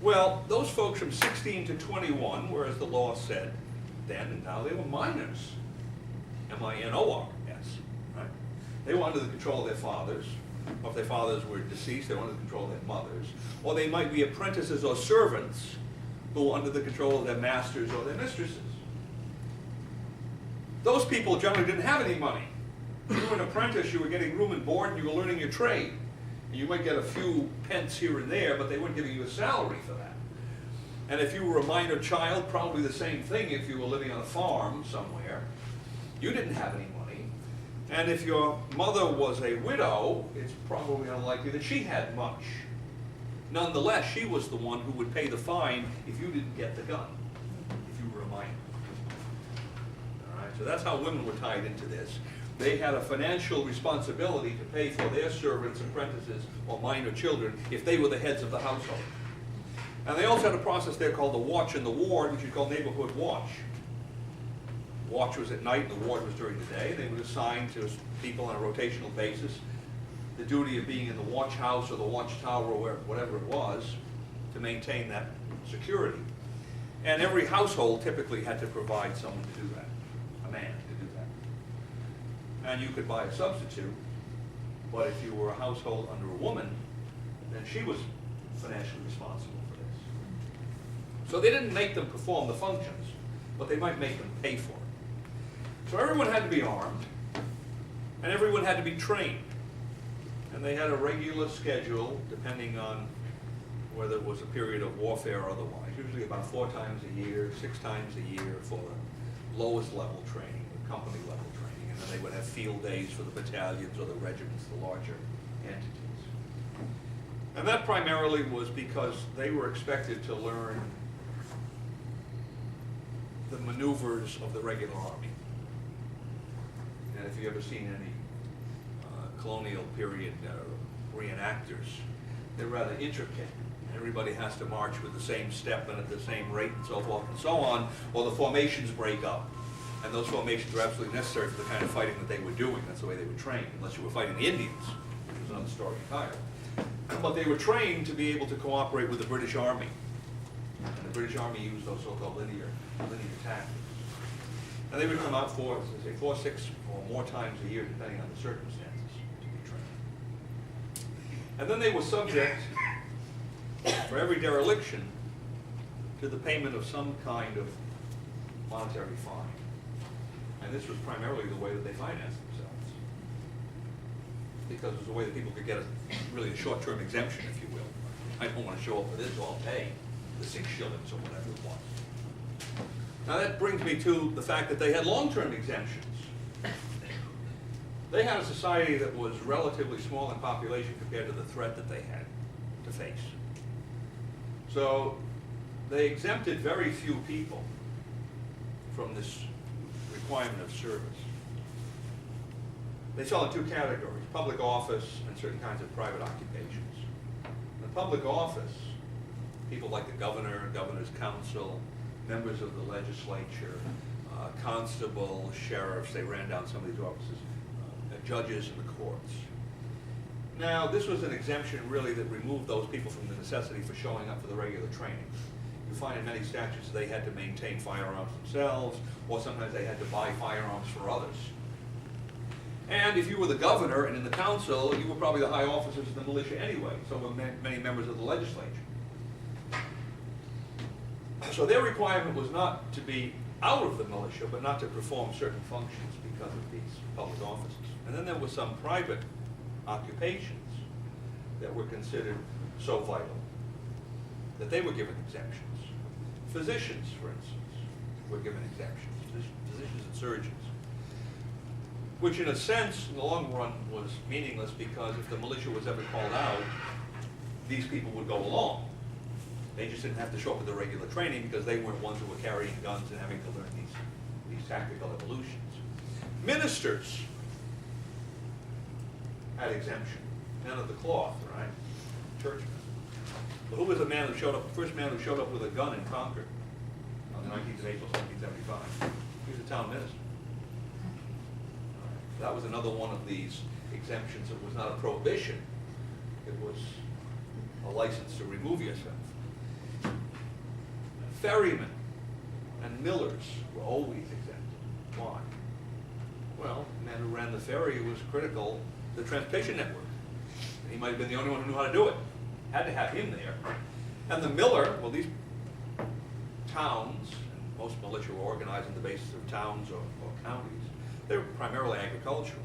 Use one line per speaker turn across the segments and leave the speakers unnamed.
Well, those folks from 16 to 21, whereas the law said then and now, they were minors. M-I-N-O-R-S, right? They were under the control of their fathers, or if their fathers were deceased, they were under the control of their mothers. Or they might be apprentices or servants who were under the control of their masters or their mistresses. Those people generally didn't have any money. If you were an apprentice, you were getting room and board, and you were learning your trade. And you might get a few pence here and there, but they weren't giving you a salary for that. And if you were a minor child, probably the same thing if you were living on a farm somewhere. You didn't have any money. And if your mother was a widow, it's probably unlikely that she had much. Nonetheless, she was the one who would pay the fine if you didn't get the gun, if you were a minor. All right, so that's how women were tied into this. They had a financial responsibility to pay for their servants, apprentices, or minor children if they were the heads of the household. And they also had a process there called the watch and the ward, which is called neighborhood watch. Watch was at night, and the ward was during the day. They would assign to people on a rotational basis the duty of being in the watch house or the watchtower or whatever it was to maintain that security. And every household typically had to provide someone to do that, a man to do that. And you could buy a substitute, but if you were a household under a woman, then she was financially responsible for this. So they didn't make them perform the functions, but they might make them pay for it. So everyone had to be armed, and everyone had to be trained. And they had a regular schedule, depending on whether it was a period of warfare or otherwise, usually about 4 times a year, 6 times a year for the lowest level training, the company level training, and then they would have field days for the battalions or the regiments, the larger entities. And that primarily was because they were expected to learn the maneuvers of the regular army. And if you've ever seen any colonial period reenactors, they're rather intricate. Everybody has to march with the same step and at the same rate and so forth and so on, or the formations break up. And those formations were absolutely necessary for the kind of fighting that they were doing. That's the way they were trained, unless you were fighting the Indians, which was another story entirely. But they were trained to be able to cooperate with the British Army. And the British Army used those so-called linear tactics. And they would come out for, as I say, 4, 6, or more times a year, depending on the circumstances, to be trained. And then they were subject, for every dereliction, to the payment of some kind of monetary fine. And this was primarily the way that they financed themselves. Because it was a way that people could get really a short-term exemption, if you will. I don't want to show up for this, so I'll pay the 6 shillings or whatever it was. Now that brings me to the fact that they had long-term exemptions. They had a society that was relatively small in population compared to the threat that they had to face. So they exempted very few people from this requirement of service. They fell in 2 categories: public office and certain kinds of private occupations. In the public office, people like the governor, governor's council, members of the legislature, constables, sheriffs, they ran down some of these offices, judges in the courts. Now, this was an exemption really that removed those people from the necessity for showing up for the regular training. You find in many statutes they had to maintain firearms themselves, or sometimes they had to buy firearms for others. And if you were the governor and in the council, you were probably the high officers of the militia anyway, so were many members of the legislature. So their requirement was not to be out of the militia, but not to perform certain functions because of these public offices. And then there were some private occupations that were considered so vital that they were given exemptions. Physicians, for instance, were given exemptions, physicians and surgeons, which in a sense, in the long run, was meaningless because if the militia was ever called out, these people would go along. They just didn't have to show up with the regular training because they weren't ones who were carrying guns and having to learn these tactical evolutions. Ministers had exemption. Men of the cloth, right? Churchmen. But who was the man who showed up, the first man who showed up with a gun in Concord on the 19th of April, 1775? He was a town minister. That was another one of these exemptions. It was not a prohibition. It was a license to remove yourself. ferrymen and millers were always exempted. Why? Well, the man who ran the ferry was critical to the transportation network. He might have been the only one who knew how to do it. Had to have him there. And the miller, well, these towns, and most militia were organized on the basis of towns or counties, they were primarily agricultural.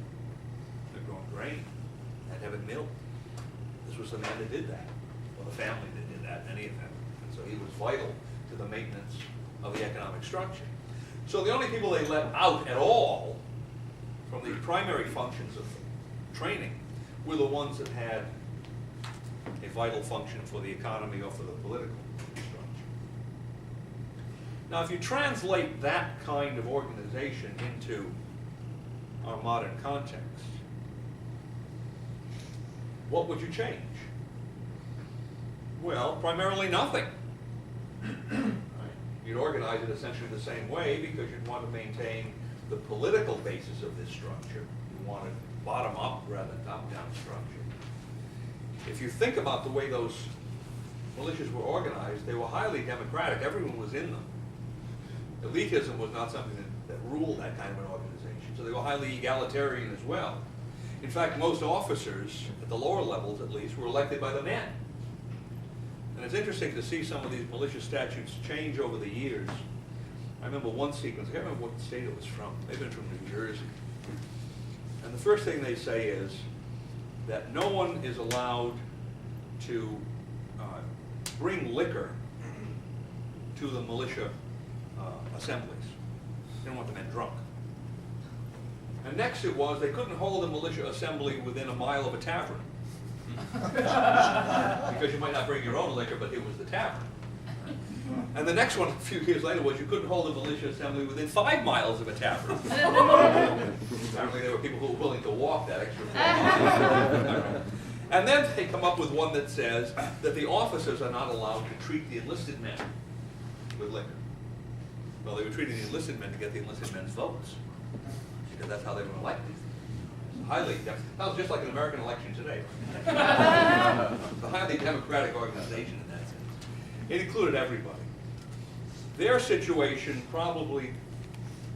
They're growing grain. They had to have it milled. This was the man that did that, or the family that did that in any event. And so he was vital to the maintenance of the economic structure. So the only people they let out at all from the primary functions of training were the ones that had a vital function for the economy or for the political structure. Now, if you translate that kind of organization into our modern context, what would you change? Well, primarily nothing. Right? You'd organize it essentially the same way because you'd want to maintain the political basis of this structure. You want it bottom up rather than top down structure. If you think about the way those militias were organized, they were highly democratic. Everyone was in them. Elitism was not something that ruled that kind of an organization, so they were highly egalitarian as well. In fact, most officers, at the lower levels at least, were elected by the men. And it's interesting to see some of these militia statutes change over the years. I remember one sequence, I can't remember what state it was from, maybe it was from New Jersey. And the first thing they say is that no one is allowed to bring liquor to the militia assemblies. They don't want the men drunk. And next it was they couldn't hold a militia assembly within a mile of a tavern. Because you might not bring your own liquor, but it was the tavern. And the next one, a few years later, was you couldn't hold a militia assembly within 5 miles of a tavern. Apparently there were people who were willing to walk that extra 4 miles. And then they come up with one that says that the officers are not allowed to treat the enlisted men with liquor. Well, they were treating the enlisted men to get the enlisted men's votes, because that's how they were elected. Highly, that was just like an American election today. It's a highly democratic organization in that sense. It included everybody. Their situation probably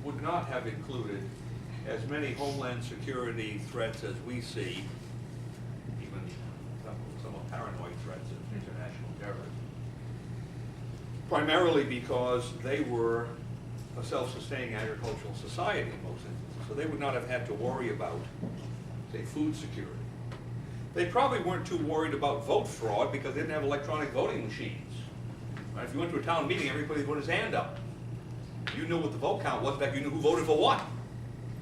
would not have included as many homeland security threats as we see, even somewhat paranoid threats of international terrorism. Primarily because they were a self-sustaining agricultural society in most instances, so they would not have had to worry about, say, food security. They probably weren't too worried about vote fraud because they didn't have electronic voting machines. Right? If you went to a town meeting, everybody put his hand up. You knew what the vote count was, in fact, you knew who voted for what.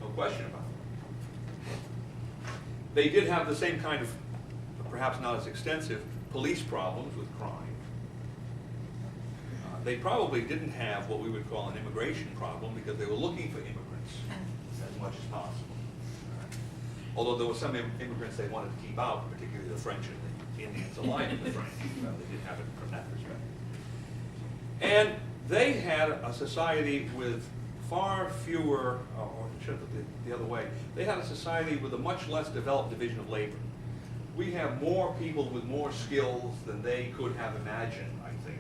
No question about it. They did have the same kind of, perhaps not as extensive, police problems with crime. They probably didn't have what we would call an immigration problem because they were looking for immigrants as much as possible. Although there were some immigrants they wanted to keep out, particularly the French and the Indians allied with the French. They did have it from that perspective. And they had a society with far fewer, or should I put it the other way, they had a society with a much less developed division of labor. We have more people with more skills than they could have imagined, I think.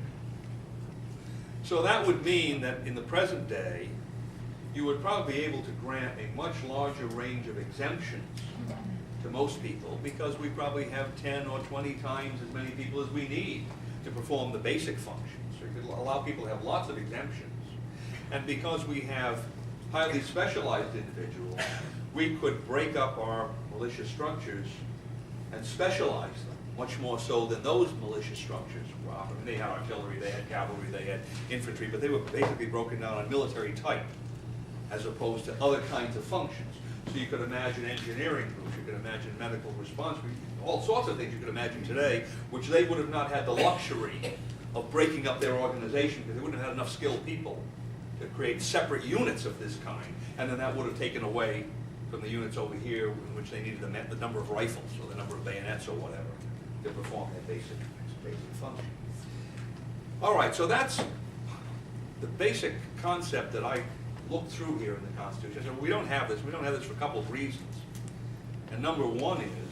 So that would mean that in the present day, you would probably be able to grant a much larger range of exemptions to most people because we probably have 10 or 20 times as many people as we need to perform the basic functions. So you could allow people to have lots of exemptions. And because we have highly specialized individuals, we could break up our militia structures and specialize them much more so than those militia structures were. I mean, they had artillery, they had cavalry, they had infantry, but they were basically broken down on military type as opposed to other kinds of functions. So you could imagine engineering groups, you could imagine medical response, all sorts of things you could imagine today, which they would have not had the luxury of breaking up their organization because they wouldn't have had enough skilled people to create separate units of this kind, and then that would have taken away from the units over here in which they needed the number of rifles or the number of bayonets or whatever to perform their basic function. All right, so that's the basic concept that I looked through here in the Constitution. So we don't have this. We don't have this for a couple of reasons. And number one is